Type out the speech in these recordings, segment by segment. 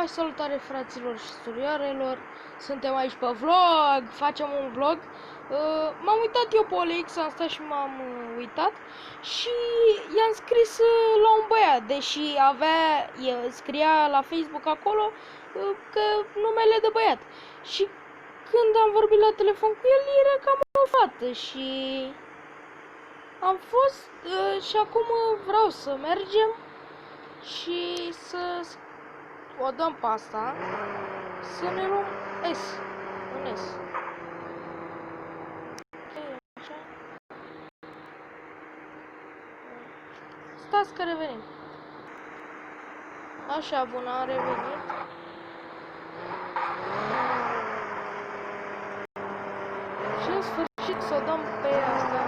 Salutare fraților și surioarelor, suntem aici pe vlog, facem un vlog. M-am uitat eu pe OLX, am stat și m-am uitat și i-am scris la un băiat, deși scria la Facebook acolo că numele de băiat. Și când am vorbit la telefon cu el, era cam o fată și am fost și acum vreau să mergem și să o dăm pe asta, să ne luăm S, un S. Așa. Stați că revenim. Așa, bun, am revenit. Și în sfârșit să o dăm pe asta.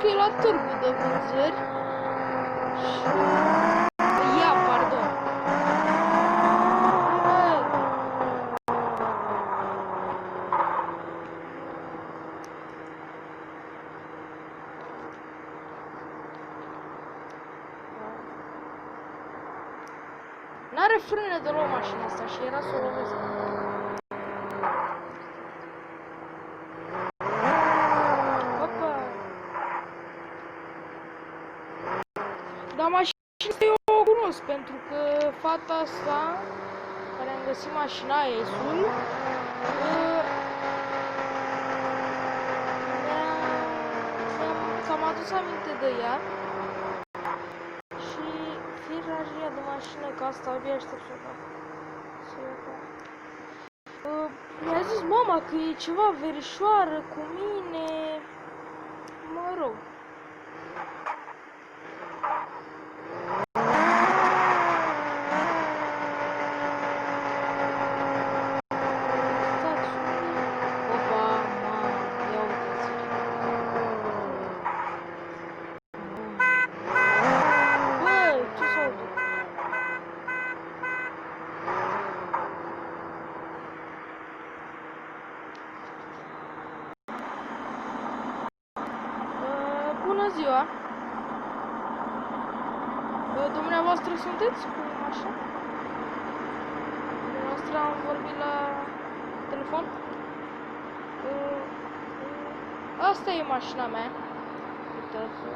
Că e la târgu de vânzări și ia, pardon. N-are frâne de luat mașina asta și era să o lovesc. Dar mașina asta eu o cunosc, pentru că fata asta, care am găsit mașina, S-ul, s-am adus aminte de ea și firaria de mașină, că asta abia aștept să o fac. Mi-a zis mama că e ceva verișoară cu mine, mă rog. Bună ziua! Dumneavoastră sunteți cu mașina? Dumneavoastră am vorbit la telefon? Asta e mașina mea. Uitați-vă.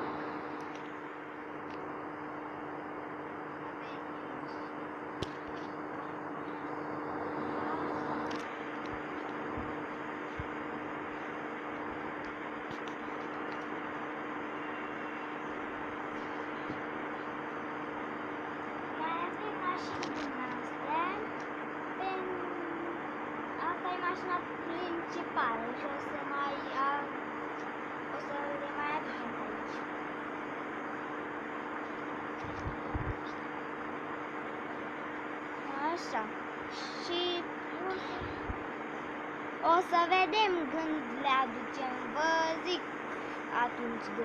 Mașina principală și o să le mai aducem aici. Așa. Și o să vedem când le aducem. Vă zic atunci de.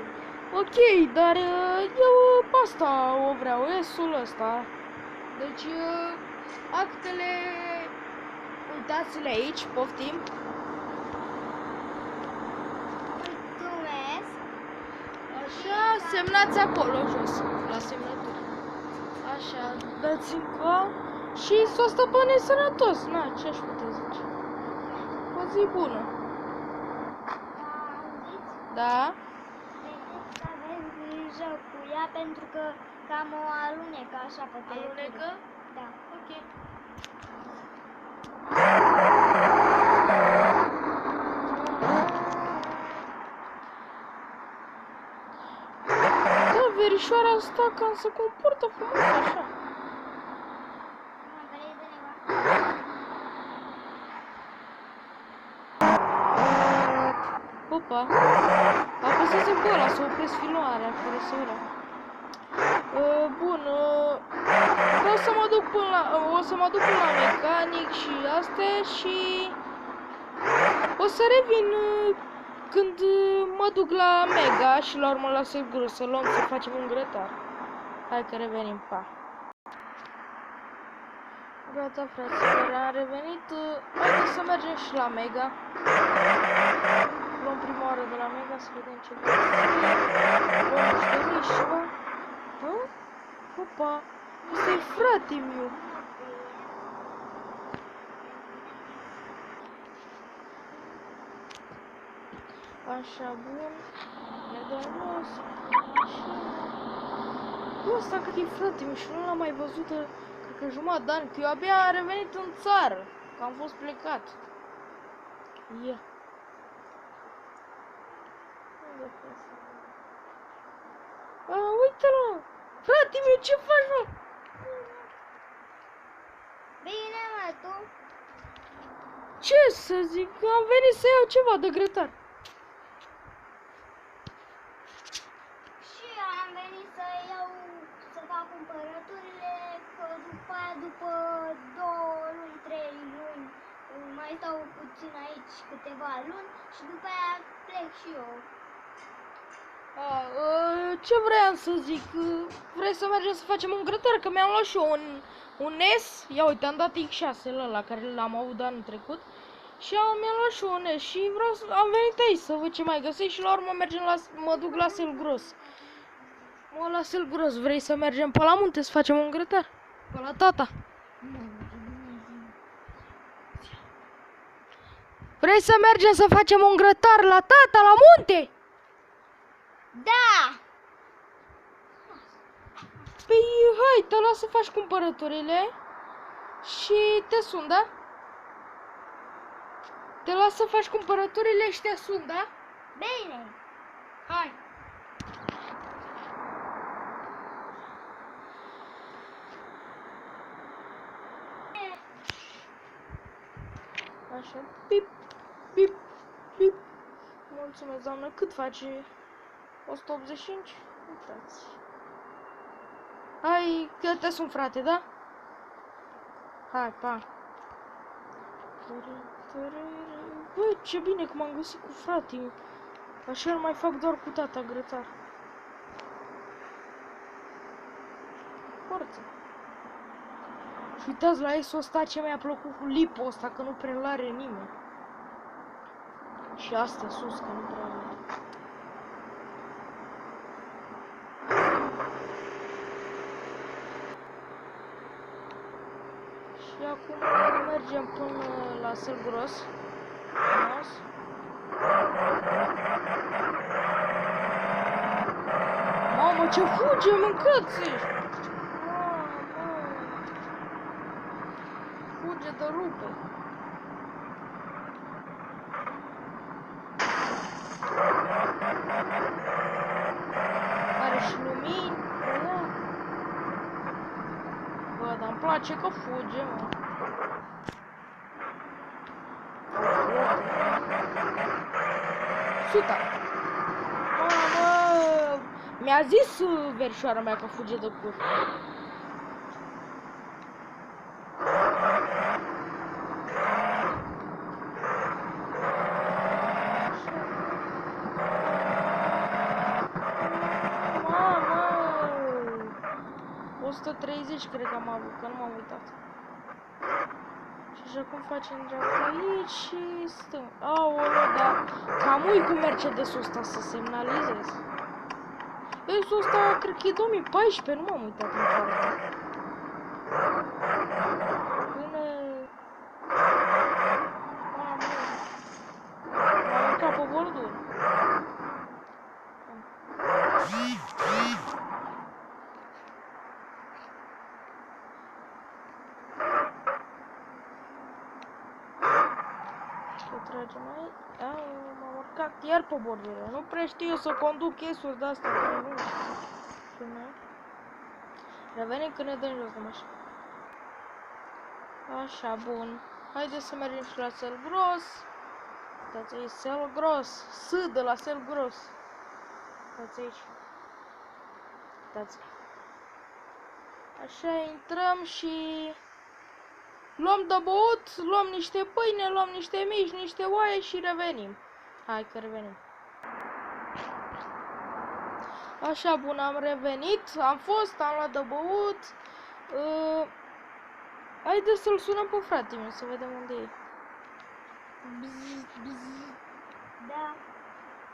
Ok, dar eu pe asta o vreau, S-ul ăsta. Deci actele, uitați-le aici, poftim. Mulțumesc. Așa, semnați acolo jos, la semnături. Așa, dați-mi cam și s-o stăpâne sănătos. Na, ce-aș putea zice? O zi bună. Da? Vedeți să avem grijă cu ea pentru că cam o alunecă așa pe teren. Alunecă? Da. Ok. Da, verișoara asta cam se comportă frumos așa. Opa, apăsați pe ăla să opresc filmarea fără să ură. Bun, vreau să mă duc o să mă duc până la mecanic și astea și o să revin când mă duc la Mega și la urmă la Segură să luăm, să facem un grătar. Hai că revenim, pa. Gata, fraților, am revenit. Haideți să mergem și la Mega. Luăm prima oară de la Mega să vedem ce găsim. Luăm niște mici ceva. Hă? Opa! Ăsta e frate meu! Așa, bun. Ne dăm jos. Așa. Bă, ăsta cred că e frate meu și nu l-am mai văzut, cred că jumătate de ani, că eu abia am revenit în țară, că am fost plecat. Ia. Unde-a fost? A, uite-l! Frate meu, ce faci, mă? Bine, mă, tu? Ce să zic? Am venit să iau ceva de grătar. Și am venit să fac cumpărăturile, că după aia, după 2 luni, 3 luni, mai stau puțin aici câteva luni și după aia plec și eu. Ce vreau să zic? Vrei să mergem să facem un grătar? Că mi-am luat și eu un NES. Ia uite, am dat X6 la care l-am avut anul trecut. Și mi-am luat și un NES și am venit aici să văd ce mai găsesc și la urmă mă duc la Selgros. Mă, la Selgros, vrei să mergem pe la munte să facem un grătar? Pe la tata. Vrei să mergem să facem un grătar la tata, la munte? Da! Păi, hai, te las să faci cumpărăturile și te sun, da? Te las să faci cumpărăturile și te sun, da? Bine! Hai! Așa, pip, pip, pip. Mulțumesc, doamnă. Cât face? 185? Uitați. Hai, că te sun, frate, da? Hai, pa. Băi, ce bine că m-am găsit cu frate. Așa îl mai fac doar cu tata grătar. Forță. Și uitați la S-ul ăsta ce mi-a plăcut cu lipul ăsta, că nu prea l-are nimeni. Și astea sus, că nu prea l-are. Și acum mergem până la Selgros. Frumos. Mamă, ce fuge, mâncați! Fuge de rupe. Are și lumini. Bă, dar îmi place că fuge, mă. Suta. Mamă! Mi-a zis verișoara mea că fuge de cur. Mamă! 130 cred că am avut, că nu m-am uitat. Și acum facem dreapta aici și stăm. Aoleu, da. Cam ui cu Mercedes-ul ăsta să semnalizez. S-ul ăsta cred că e 2014, nu m-am uitat în parte. Până... Mamă. M-am urcat pe bordură. Tragem aici. M-am urcat iar pe bordură. Nu prea știu eu să conduc chesuri de-astea. Revenim când ne dăm jos de mașină. Așa, bun. Haideți să mergem și la Selgros. Uitați aici, Selgros. S de la Selgros. Uitați aici. Uitați. Așa, intrăm și... luăm de băut, luăm niște pâine, luăm niște mici, niște oaie și revenim. Hai că revenim. Așa, bun, am revenit, am luat de băut. Haide să-l sunăm pe frate meu, să vedem unde e. Bzz, bzz. Da.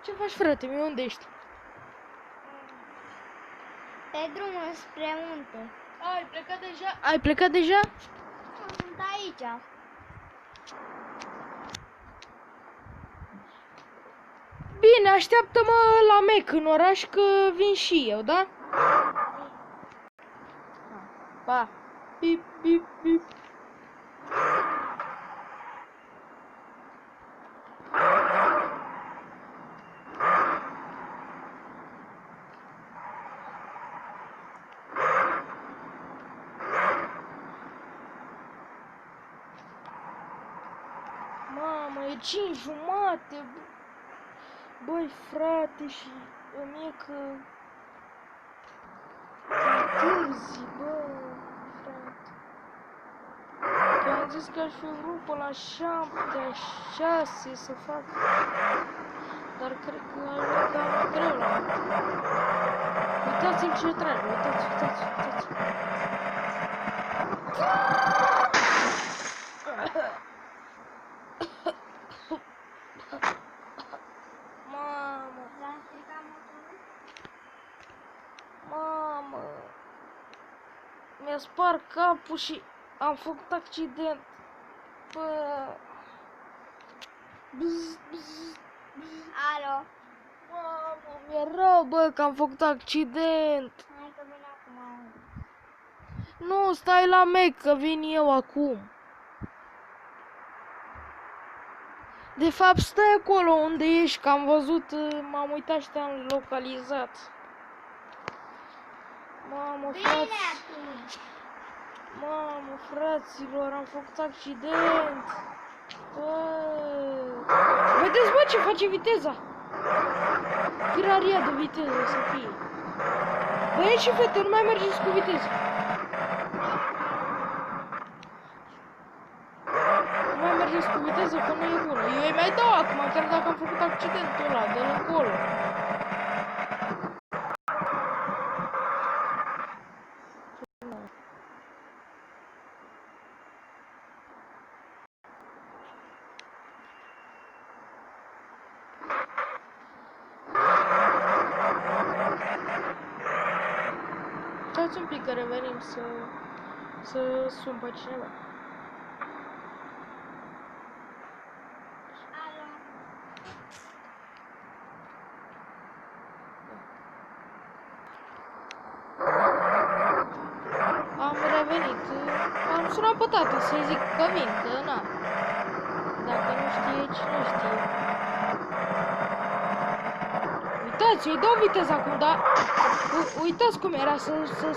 Ce faci, frate meu? Unde ești? Pe drumul spre munte. Ai plecat deja? Ai plecat deja? Sunt aici. Bine, așteaptă-mă la Mec în oraș că vin și eu, da? Pa. Bip, bip, bip. Mamă, e 5:30. Băi, frate, și îmi e că... târzi, bă, frate. Că am zis că aș fi vrut pe la 7, 6 să fac. Dar cred că aș fi cam greu la mine. Uitați-mi ce trage, uitați, uitați, uitați. Mamă, S-a stricat motorul? mamă. Mi-a spart capul și am făcut accident. Bă. Bzz, bzz, bzz. Alo. Mamă, mi-e rău, bă, că am făcut accident. Hai că vin acum. Nu, stai la Mec, că vin eu acum. De fapt, stai acolo unde ești, că am văzut, m-am uitat și te-am localizat. Mamă, Bine frați, atunci. mamă, fraților, am făcut accident. Bă. Vedeți, bă, ce face viteza? Firaria de viteză să fie. Băieți și fete, nu mai mergeți cu viteză. Nu mai mergeți cu viteză, că nu e bună. Eu îi mai dau acum, chiar dacă am făcut accidentul ăla, de încolo. Stați un pic că revenim să sun pe cineva. Alo. Am revenit. Am sunat pe tată să-i zic că vin, că na. Dacă nu știe, cine știe. Uitați, eu-i dau viteza acum, dar... Uitați cum era să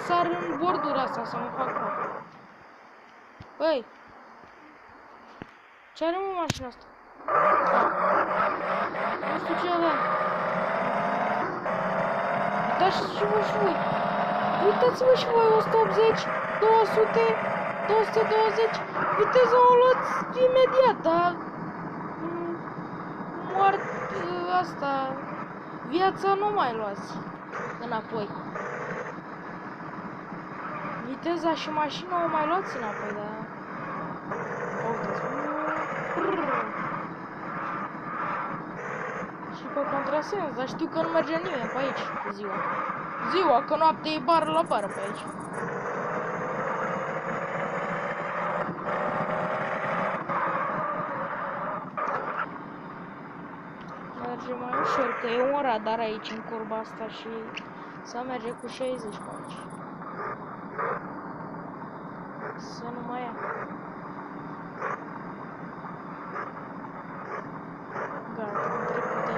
sar în bordura asta, să mă fac rău. Băi! Ce are mă mașina asta? Nu știu ce avea. Uitați-vă și voi. Uitați-vă și voi, 180, 200, 220. Viteza o luați imediat, dar... moarte asta... Viața nu mai luați înapoi. Viteza și mașina o mai luați înapoi, dar... Și pe contrasens, dar știu că nu merge nimeni pe aici ziua. Ziua, că noaptea e bară la bară pe aici. Merge mai ușor, că e un radar aici în curba asta și să merge cu 60 pe aici. Să nu mai ia. Gata, am trecut de...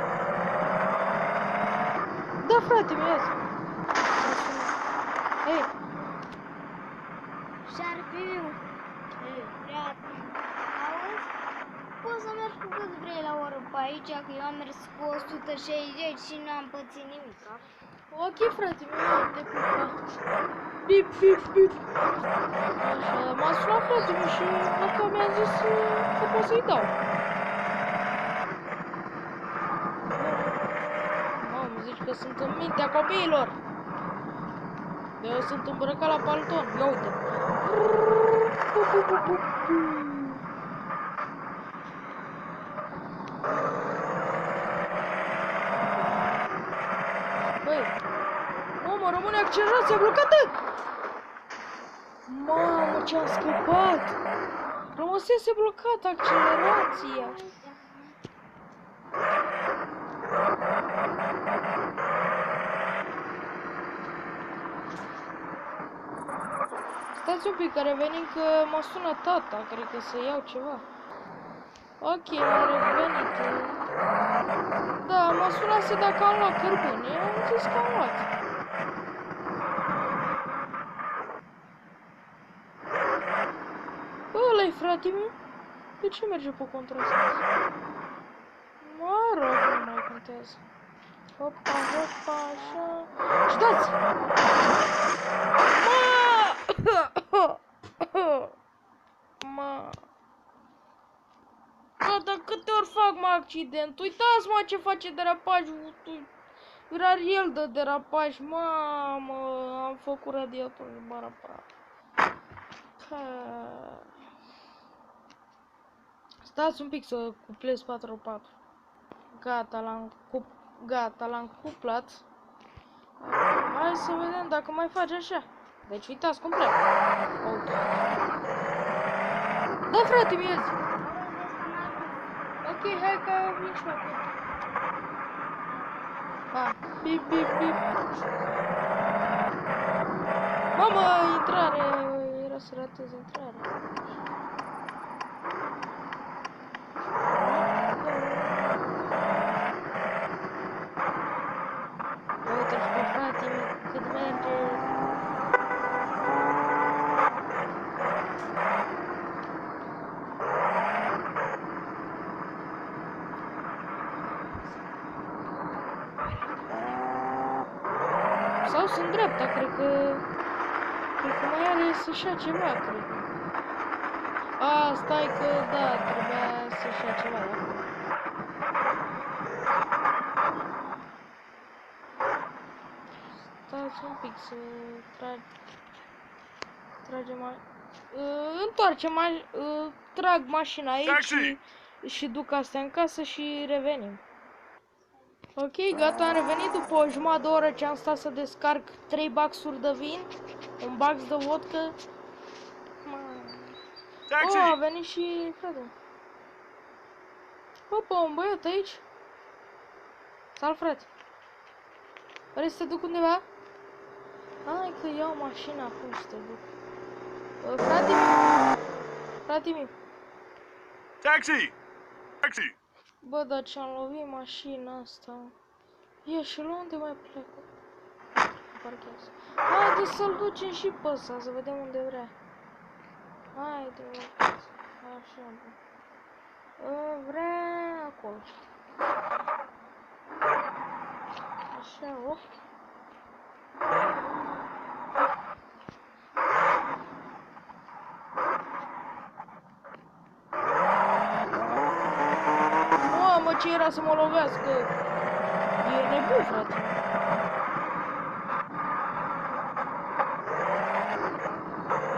Da, frate, mi-azi. Hei! Șarpiu. Frate. Auzi? Poți să mergi cu cât vrei la oră pe aici, că eu am mers cu 160 și n-am pățit nimic. Ok, frate, mi-a te pupa. Bip, bip, bip. Așa, m-a sunat frate meu și dacă mi-a zis că pot să-i dau. Mamă, zici că sunt în mintea copiilor. Eu sunt îmbrăcat la palton. Ia uite. Pu, pu, pu, pu, pu. Băi, mamă, rămâne accelerația blocată! Mamă, ce-am scăpat! Rămăsese blocată accelerația! Stați un pic, că revenim, că mă sună tata, cred că să iau ceva. Ok, am revenit. Da, mă sunase dacă am luat cărbune, am zis că am luat. Ăla-i, frate meu. De ce merge pe contrasens? Mă rog, nu mai contează. Hopa, hopa, așa. Și dați! Mă! Bă, dar câte ori fac mă accident? Uitați mă ce face derapajul. Era el de derapaj. Mamă, am făcut radiatorul de bara praf. Stați un pic să cuplez 4x4. Gata, l-am cuplat. Hai să vedem dacă mai face așa. Deci uitați complet. Da, frate, mi-azi. Ok, hai că vin și acum. Ha, bip, bip, bip. Mamă, intrare. Era să ratez intrarea. Uite-l și pe frate meu, cât merge. Sau sunt dreapta, cred că mai are să-și ia ceva, cred. A, stai că, da, trebuia să-și ia ceva, da. Stați un pic să tragem trag mașina aici și duc astea în casă și revenim. Ok, gata, am revenit după o jumătate de oră ce am stat să descarc 3 baxuri de vin, un bax de vodka. Oh, a venit și frate. Opa, un băiat aici. Salut, frate. Vrei să te duc undeva? Hai că iau mașina acum și te duc. Frate miu. Frate miu. Taxi! Taxi! Bă, dar ce-am lovit mașina asta. Ia și la unde mai plecă? Parchează. Haide să-l ducem și pe ăsta, să vedem unde vrea. Haide, mă. Așa, bă. Vrea acolo. Așa, op. Mamă, ce era să mă lovească? E nebun, frate.